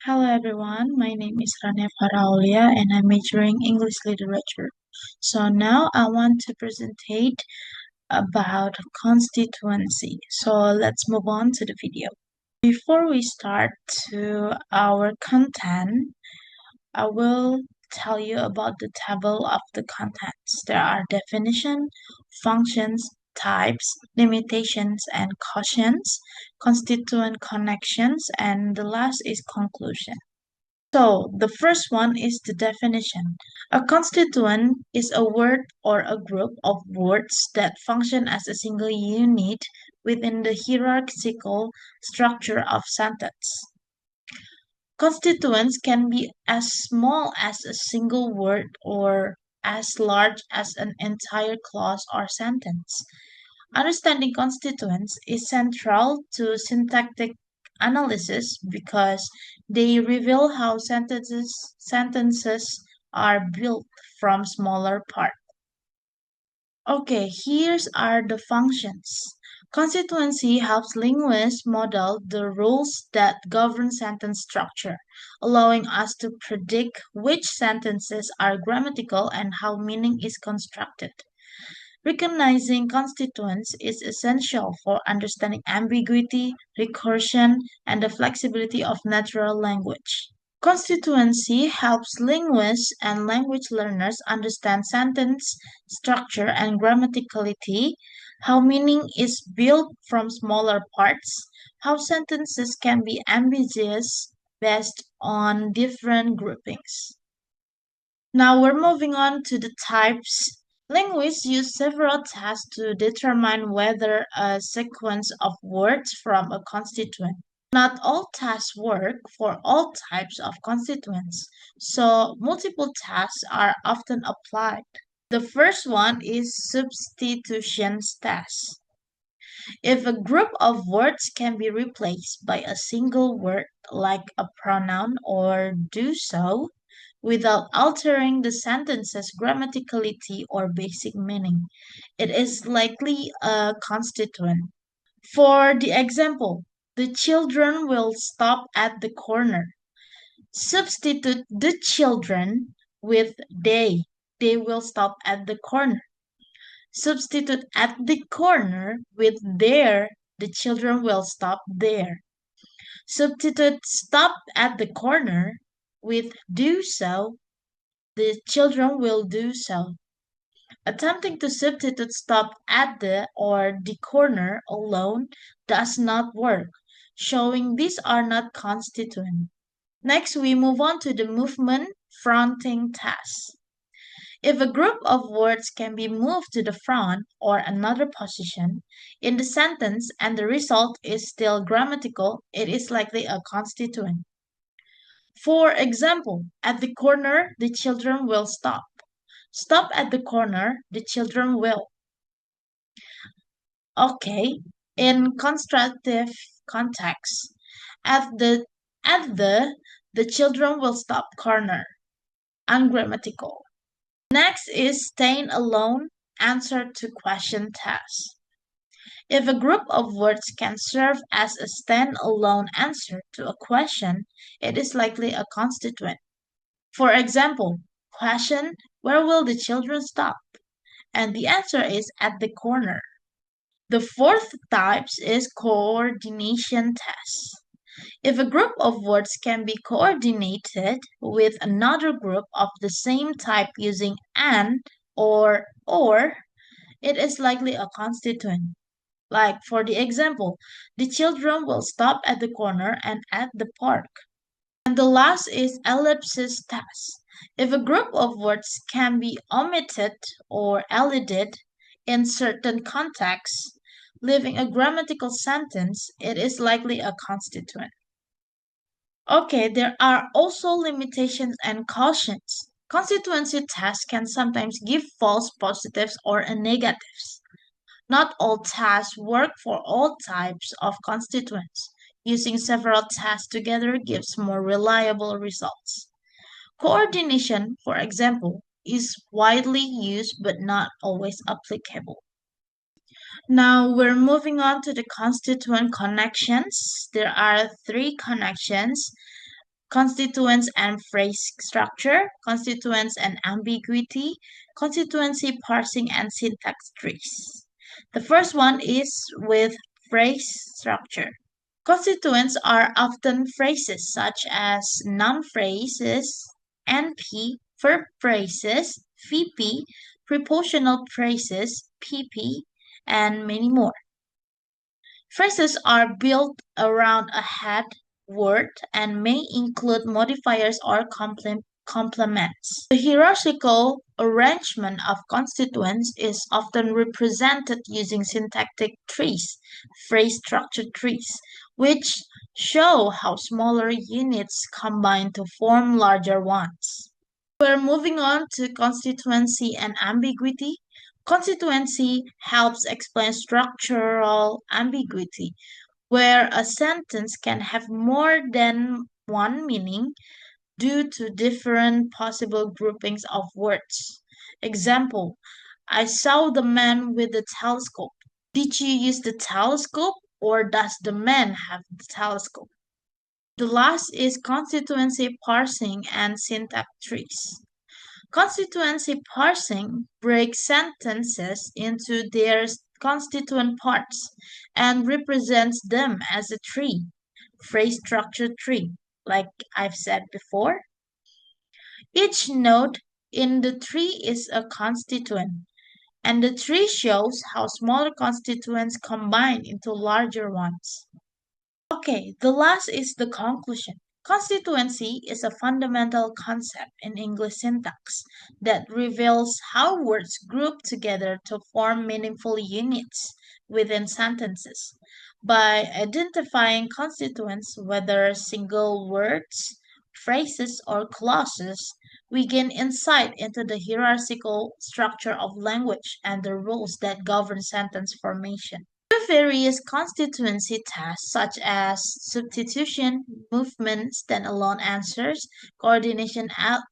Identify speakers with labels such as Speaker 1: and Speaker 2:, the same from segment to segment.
Speaker 1: Hello everyone, my name is RANIA AULIA and I'm majoring English Literature. So now I want to presentate about constituency. So let's move on to the video. Before we start to our content, I will tell you about the table of the contents. There are definition, functions, types, limitations, and cautions, constituent connections, and the last is conclusion. So, the first one is the definition. A constituent is a word or a group of words that function as a single unit within the hierarchical structure of sentence. Constituents can be as small as a single word or as large as an entire clause or sentence. Understanding constituents is central to syntactic analysis because they reveal how sentences are built from smaller parts. Okay, here's are the functions. Constituency helps linguists model the rules that govern sentence structure, allowing us to predict which sentences are grammatical and how meaning is constructed. Recognizing constituents is essential for understanding ambiguity, recursion, and the flexibility of natural language. Constituency helps linguists and language learners understand sentence structure and grammaticality, how meaning is built from smaller parts, how sentences can be ambiguous based on different groupings. Now we're moving on to the types. Linguists use several tasks to determine whether a sequence of words from a constituent. Not all tasks work for all types of constituents, so multiple tasks are often applied. The first one is substitution task. If a group of words can be replaced by a single word like a pronoun or do so, without altering the sentence's grammaticality or basic meaning, it is likely a constituent. For the example, the children will stop at the corner. Substitute the children with they. They will stop at the corner. Substitute at the corner with there. The children will stop there. Substitute stop at the corner with do so. The children will do so. Attempting to substitute stop at the or the corner alone does not work, showing these are not constituent. Next, we move on to the movement fronting task. If a group of words can be moved to the front or another position in the sentence and the result is still grammatical, it is likely a constituent. For example, at the corner, the children will stop. Stop at the corner, the children will. Okay, in constructive context, at the the children will stop corner. Ungrammatical. Next is staying alone, answer to question task. If a group of words can serve as a stand-alone answer to a question, it is likely a constituent. For example, question, where will the children stop? And the answer is at the corner. The fourth type is coordination test. If a group of words can be coordinated with another group of the same type using an or, it is likely a constituent. Like for the example, the children will stop at the corner and at the park. And the last is ellipsis test. If a group of words can be omitted or elided in certain contexts, leaving a grammatical sentence, it is likely a constituent. Okay, there are also limitations and cautions. Constituency tests can sometimes give false positives or negatives. Not all tests work for all types of constituents. Using several tests together gives more reliable results. Coordination, for example, is widely used but not always applicable. Now we're moving on to the constituent connections. There are three connections. constituents and phrase structure, constituents and ambiguity, constituency parsing, and syntax trees. The first one is with phrase structure. Constituents are often phrases such as noun phrases, NP, verb phrases, VP, prepositional phrases, PP, and many more. Phrases are built around a head word and may include modifiers or complements. The hierarchical arrangement of constituents is often represented using syntactic trees, phrase structure trees, which show how smaller units combine to form larger ones. We're moving on to constituency and ambiguity. Constituency helps explain structural ambiguity, where a sentence can have more than one meaning due to different possible groupings of words. Example, I saw the man with the telescope. Did you use the telescope or does the man have the telescope? The last is constituency parsing and syntax trees. Constituency parsing breaks sentences into their constituent parts and represents them as a tree, phrase structure tree, like I've said before. Each node in the tree is a constituent, and the tree shows how smaller constituents combine into larger ones. Okay, the last is the conclusion. Constituency is a fundamental concept in English syntax that reveals how words group together to form meaningful units within sentences. By identifying constituents, whether single words, phrases, or clauses, we gain insight into the hierarchical structure of language and the rules that govern sentence formation. Various constituency tasks such as substitution, movement, standalone answers, coordination,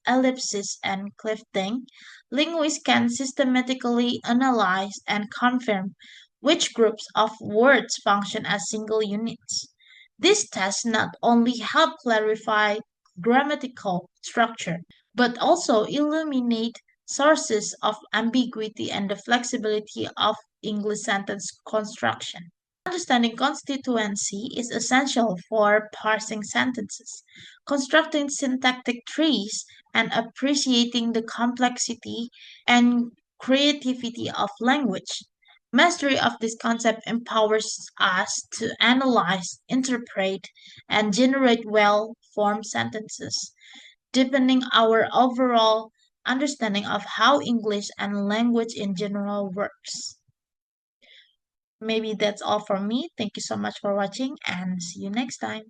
Speaker 1: ellipsis, and clifting, linguists can systematically analyze and confirm which groups of words function as single units. These tests not only help clarify grammatical structure, but also illuminate sources of ambiguity and the flexibility of English sentence construction. Understanding constituency is essential for parsing sentences, constructing syntactic trees, and appreciating the complexity and creativity of language. Mastery of this concept empowers us to analyze, interpret, and generate well formed sentences, deepening our overall understanding of how English and language in general works. Maybe that's all from me. Thank you so much for watching and see you next time.